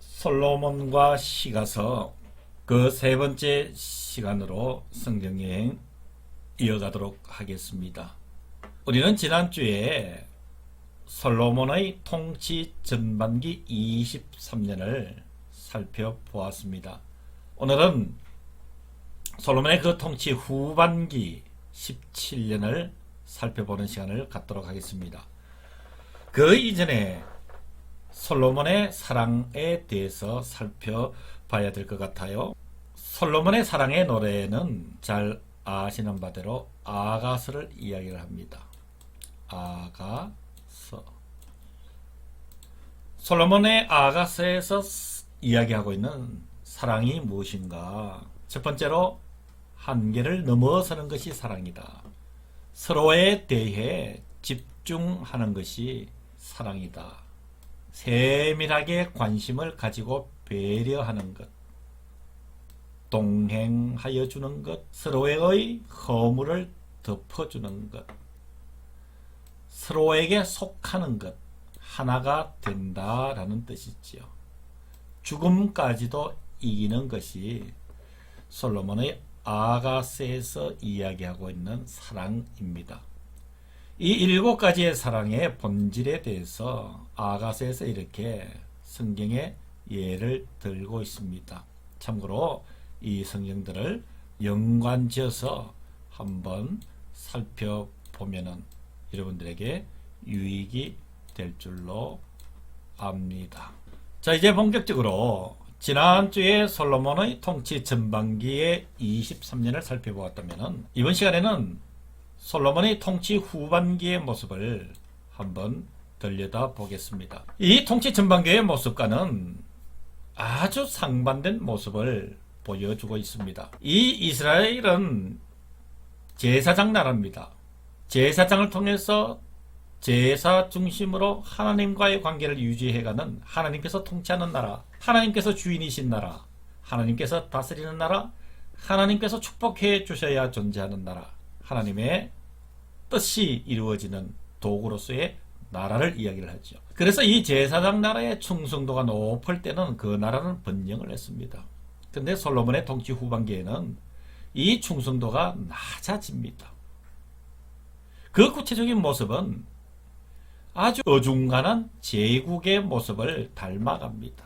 솔로몬과 시가서 그 세 번째 시간으로 성경여행 이어가도록 하겠습니다. 우리는 지난주에 솔로몬의 통치 전반기 23년을 살펴보았습니다. 오늘은 솔로몬의 그 통치 후반기 17년을 살펴보는 시간을 갖도록 하겠습니다. 그 이전에 솔로몬의 사랑에 대해서 살펴봐야 될 것 같아요. 솔로몬의 사랑의 노래는 잘 아시는 바대로 아가서를 이야기를 합니다. 아가서. 솔로몬의 아가서에서 이야기하고 있는 사랑이 무엇인가? 첫 번째로 한계를 넘어서는 것이 사랑이다. 서로에 대해 집중하는 것이 사랑이다. 세밀하게 관심을 가지고 배려하는 것, 동행하여 주는 것, 서로의 허물을 덮어주는 것, 서로에게 속하는 것, 하나가 된다라는 뜻이지요. 죽음까지도 이기는 것이 솔로몬의 아가서에서 이야기하고 있는 사랑입니다. 이 7가지의 사랑의 본질에 대해서 아가서에서 이렇게 성경에 예를 들고 있습니다. 참고로 이 성경들을 연관지어서 한번 살펴보면 여러분들에게 유익이 될 줄로 압니다. 자, 이제 본격적으로 지난주에 솔로몬의 통치 전반기의 23년을 살펴보았다면 이번 시간에는 솔로몬의 통치 후반기의 모습을 한번 들여다 보겠습니다. 이 통치 전반기의 모습과는 아주 상반된 모습을 보여주고 있습니다. 이 이스라엘은 제사장 나라입니다. 제사장을 통해서 제사 중심으로 하나님과의 관계를 유지해가는 하나님께서 통치하는 나라, 하나님께서 주인이신 나라, 하나님께서 다스리는 나라, 하나님께서 축복해 주셔야 존재하는 나라, 하나님의 뜻이 이루어지는 도구로서의 나라를 이야기를 하죠. 그래서 이 제사장 나라의 충성도가 높을 때는 그 나라는 번영을 했습니다. 그런데 솔로몬의 통치 후반기에는 이 충성도가 낮아집니다. 그 구체적인 모습은 아주 어중간한 제국의 모습을 닮아갑니다.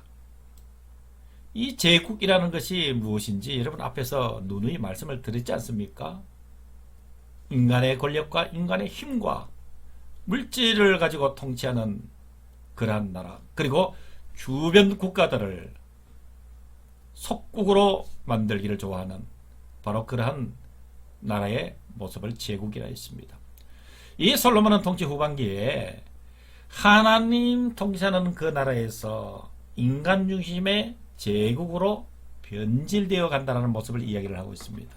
이 제국이라는 것이 무엇인지 여러분 앞에서 누누이 말씀을 드렸지 않습니까? 인간의 권력과 인간의 힘과 물질을 가지고 통치하는 그러한 나라, 그리고 주변 국가들을 속국으로 만들기를 좋아하는 바로 그러한 나라의 모습을 제국이라 했습니다. 이 솔로몬은 통치 후반기에 하나님 통치하는 그 나라에서 인간 중심의 제국으로 변질되어 간다는 모습을 이야기를 하고 있습니다.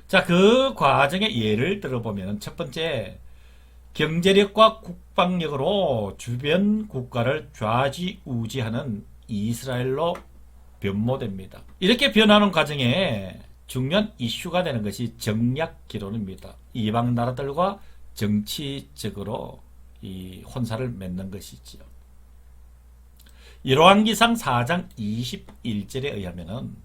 자, 그 과정의 예를 들어보면 첫 번째, 경제력과 국방력으로 주변 국가를 좌지우지하는 이스라엘로 변모됩니다. 이렇게 변하는 과정에 중요한 이슈가 되는 것이 정략 기론입니다. 이방 나라들과 정치적으로 이 혼사를 맺는 것이지요. 열왕기상 4장 21절에 의하면은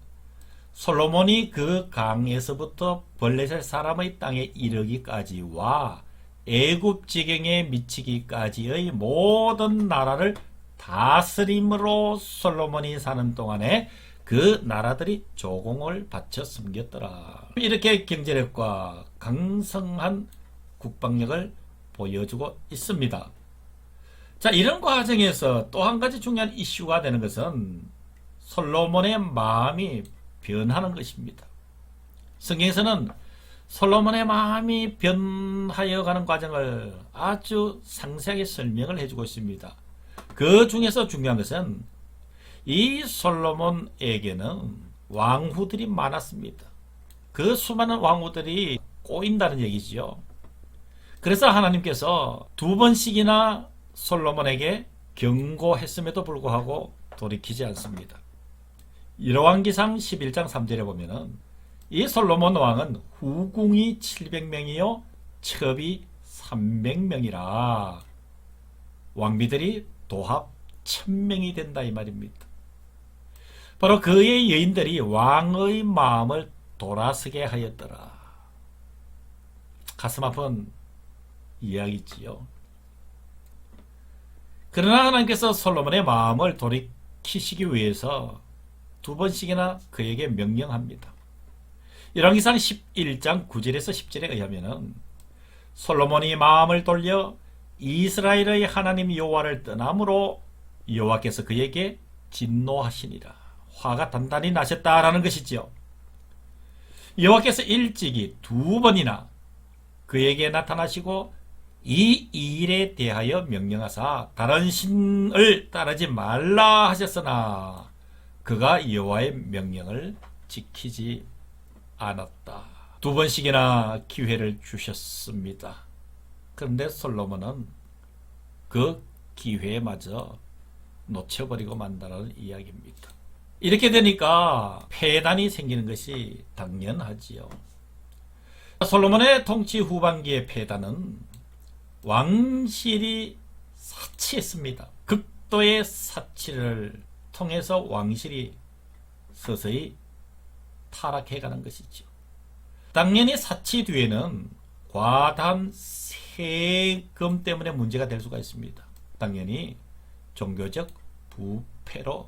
솔로몬이 그 강에서부터 블레셋 사람의 땅에 이르기까지와 애굽 지경에 미치기까지의 모든 나라를 다스림으로 솔로몬이 사는 동안에 그 나라들이 조공을 바쳐 섬겼더라. 이렇게 경제력과 강성한 국방력을 보여주고 있습니다. 자, 이런 과정에서 또 한 가지 중요한 이슈가 되는 것은 솔로몬의 마음이 변하는 것입니다. 성경에서는 솔로몬의 마음이 변하여 가는 과정을 아주 상세하게 설명을 해주고 있습니다. 그 중에서 중요한 것은 이 솔로몬에게는 왕후들이 많았습니다. 그 수많은 왕후들이 꼬인다는 얘기지요. 그래서 하나님께서 2번씩이나 솔로몬에게 경고했음에도 불구하고 돌이키지 않습니다. 열왕기상 11장 3절에 보면은 이 솔로몬 왕은 후궁이 700명이요 첩이 300명이라 왕비들이 도합 1000명이 된다 이 말입니다. 바로 그의 여인들이 왕의 마음을 돌아서게 하였더라. 가슴 아픈 이야기지요. 그러나 하나님께서 솔로몬의 마음을 돌이키시기 위해서 2번씩이나 그에게 명령합니다. 열왕기상 11장 9절에서 10절에 의하면 솔로몬이 마음을 돌려 이스라엘의 하나님 여호와를 떠남으로 여호와께서 그에게 진노하시니라. 화가 단단히 나셨다라는 것이지요. 여호와께서 일찍이 2번이나 그에게 나타나시고 이 일에 대하여 명령하사 다른 신을 따르지 말라 하셨으나 그가 여호와의 명령을 지키지 않았다. 2번씩이나 기회를 주셨습니다. 그런데 솔로몬은 그 기회마저 놓쳐버리고 만다는 이야기입니다. 이렇게 되니까 폐단이 생기는 것이 당연하지요. 솔로몬의 통치 후반기의 폐단은 왕실이 사치했습니다. 극도의 사치를 통해서 왕실이 서서히 타락해가는 것이죠. 당연히 사치 뒤에는 과다한 세금 때문에 문제가 될 수가 있습니다. 당연히 종교적 부패로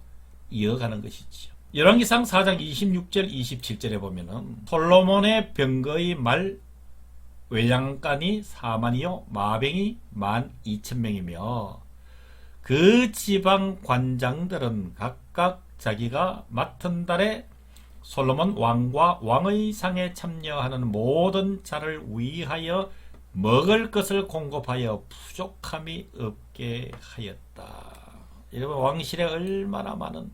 이어가는 것이죠. 열왕기상 4장 26절 27절에 보면은 솔로몬의 병거의 말 외장간이 4만이요 마병이 12,000명이며 그 지방 관장들은 각각 자기가 맡은 달에 솔로몬 왕과 왕의 상에 참여하는 모든 자를 위하여 먹을 것을 공급하여 부족함이 없게 하였다. 여러분, 왕실에 얼마나 많은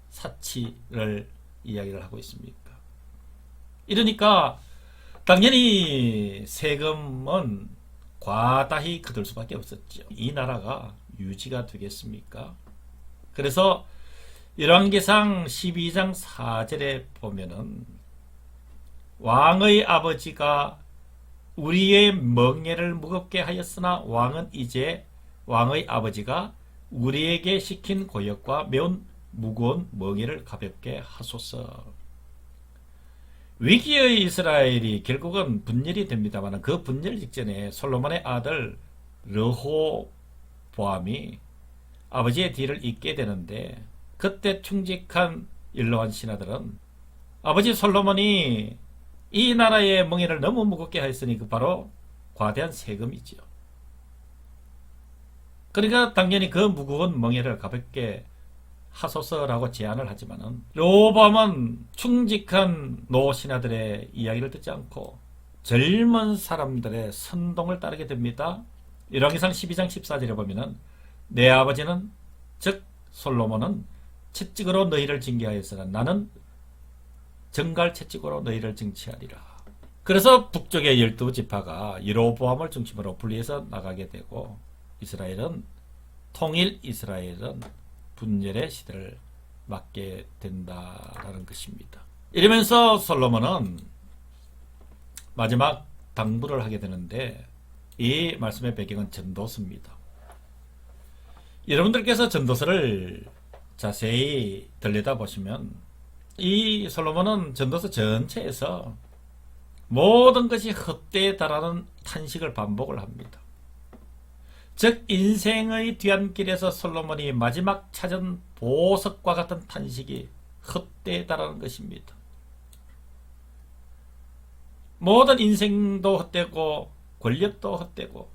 사치를 이야기를 하고 있습니까? 이러니까 당연히 세금은 과다히 거둘 수밖에 없었죠. 이 나라가 유지가 되겠습니까? 그래서 열왕기상 12장 4절에 보면은 왕의 아버지가 우리의 멍에를 무겁게 하였으나 왕은 이제 왕의 아버지가 우리에게 시킨 고역과 매운 무거운 멍에를 가볍게 하소서. 위기의 이스라엘이 결국은 분열이 됩니다만 그 분열 직전에 솔로몬의 아들 르호보암이 아버지의 뒤를 잇게 되는데 그때 충직한 일러한 신하들은 아버지 솔로몬이 이 나라의 멍에를 너무 무겁게 하였으니 그 바로 과대한 세금이지요. 그러니까 당연히 그 무거운 멍에를 가볍게 하소서라고 제안을 하지만은 르호보암은 충직한 노 신하들의 이야기를 듣지 않고 젊은 사람들의 선동을 따르게 됩니다. 열왕기상 12장 14절에 보면은 내 아버지는 즉 솔로몬은 채찍으로 너희를 징계하였으나 나는 정갈 채찍으로 너희를 징치하리라. 그래서 북쪽의 12지파가 여로보암을 중심으로 분리해서 나가게 되고 통일 이스라엘은 분열의 시대를 맞게 된다라는 것입니다. 이러면서 솔로몬은 마지막 당부를 하게 되는데 이 말씀의 배경은 전도서입니다. 여러분들께서 전도서를 자세히 들여다보시면 이 솔로몬은 전도서 전체에서 모든 것이 헛되에 달하는 탄식을 반복을 합니다. 즉 인생의 뒤안길에서 솔로몬이 마지막 찾은 보석과 같은 탄식이 헛되에 달하는 것입니다. 모든 인생도 헛되고 권력도 헛되고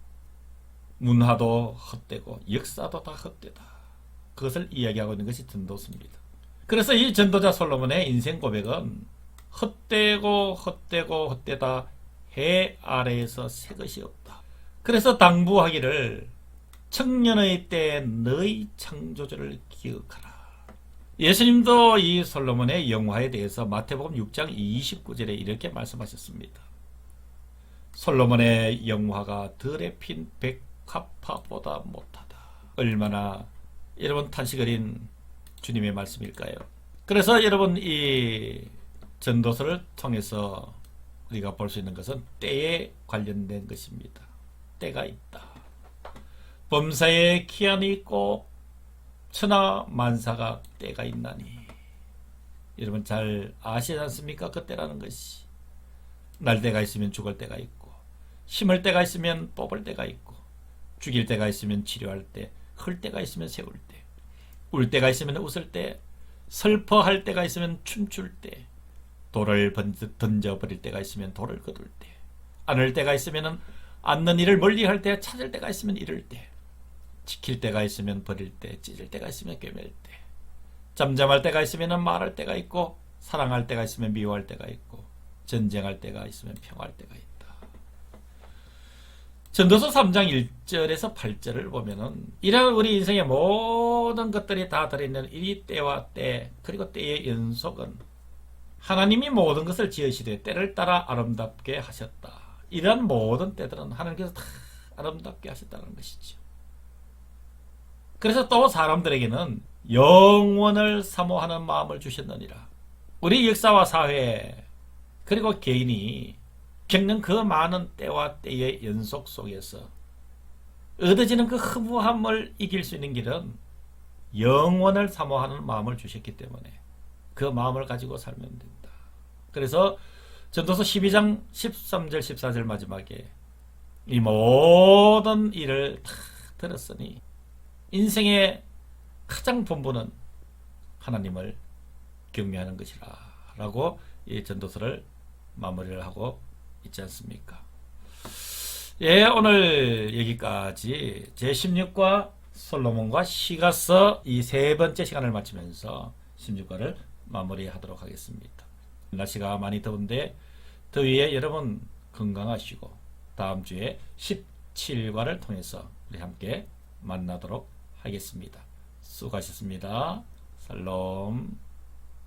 문화도 헛되고 역사도 다 헛되다. 그것을 이야기하고 있는 것이 전도서입니다. 그래서 이 전도자 솔로몬의 인생 고백은 헛되고 헛되고 헛되다. 해 아래에서 새 것이 없다. 그래서 당부하기를 청년의 때에 너희 창조주를 기억하라. 예수님도 이 솔로몬의 영화에 대해서 마태복음 6장 29절에 이렇게 말씀하셨습니다. 솔로몬의 영화가 들에 핀 백합화보다 못하다. 얼마나 여러분 탄식 어린 주님의 말씀일까요? 그래서 여러분 이 전도서를 통해서 우리가 볼 수 있는 것은 때에 관련된 것입니다. 때가 있다. 범사에 기한이 있고 천하만사가 때가 있나니. 여러분 잘 아시지 않습니까? 그 때라는 것이. 날 때가 있으면 죽을 때가 있고, 심을 때가 있으면 뽑을 때가 있고, 죽일 때가 있으면 치료할 때, 흘 때가 있으면 세울 때, 울 때가 있으면 웃을 때, 슬퍼할 때가 있으면 춤출 때, 돌을 던져버릴 때가 있으면 돌을 거둘 때, 안을 때가 있으면 앉는 일을 멀리할 때, 찾을 때가 있으면 잃을 때, 지킬 때가 있으면 버릴 때, 찢을 때가 있으면 꿰맬 때, 잠잠할 때가 있으면 말할 때가 있고, 사랑할 때가 있으면 미워할 때가 있고, 전쟁할 때가 있으면 평화할 때가 있다. 전도서 3장 1절에서 8절을 보면은 이런 우리 인생의 모든 것들이 다 들어있는 이 때와 때, 그리고 때의 연속은 하나님이 모든 것을 지으시되 때를 따라 아름답게 하셨다. 이러한 모든 때들은 하나님께서 다 아름답게 하셨다는 것이죠. 그래서 또 사람들에게는 영원을 사모하는 마음을 주셨느니라. 우리 역사와 사회 그리고 개인이 겪는 그 많은 때와 때의 연속 속에서 얻어지는 그 허무함을 이길 수 있는 길은 영원을 사모하는 마음을 주셨기 때문에 그 마음을 가지고 살면 된다. 그래서 전도서 12장 13절 14절 마지막에 이 모든 일을 다 들었으니 인생의 가장 본분은 하나님을 경외하는 것이라 라고 이 전도서를 마무리를 하고 있지 않습니까? 예, 오늘 여기까지 제16과 솔로몬과 시가서 이 세 번째 시간을 마치면서 16과를 마무리하도록 하겠습니다. 날씨가 많이 더운데 더위에 여러분 건강하시고 다음 주에 17과를 통해서 우리 함께 만나도록 하겠습니다. 수고하셨습니다. 살롬.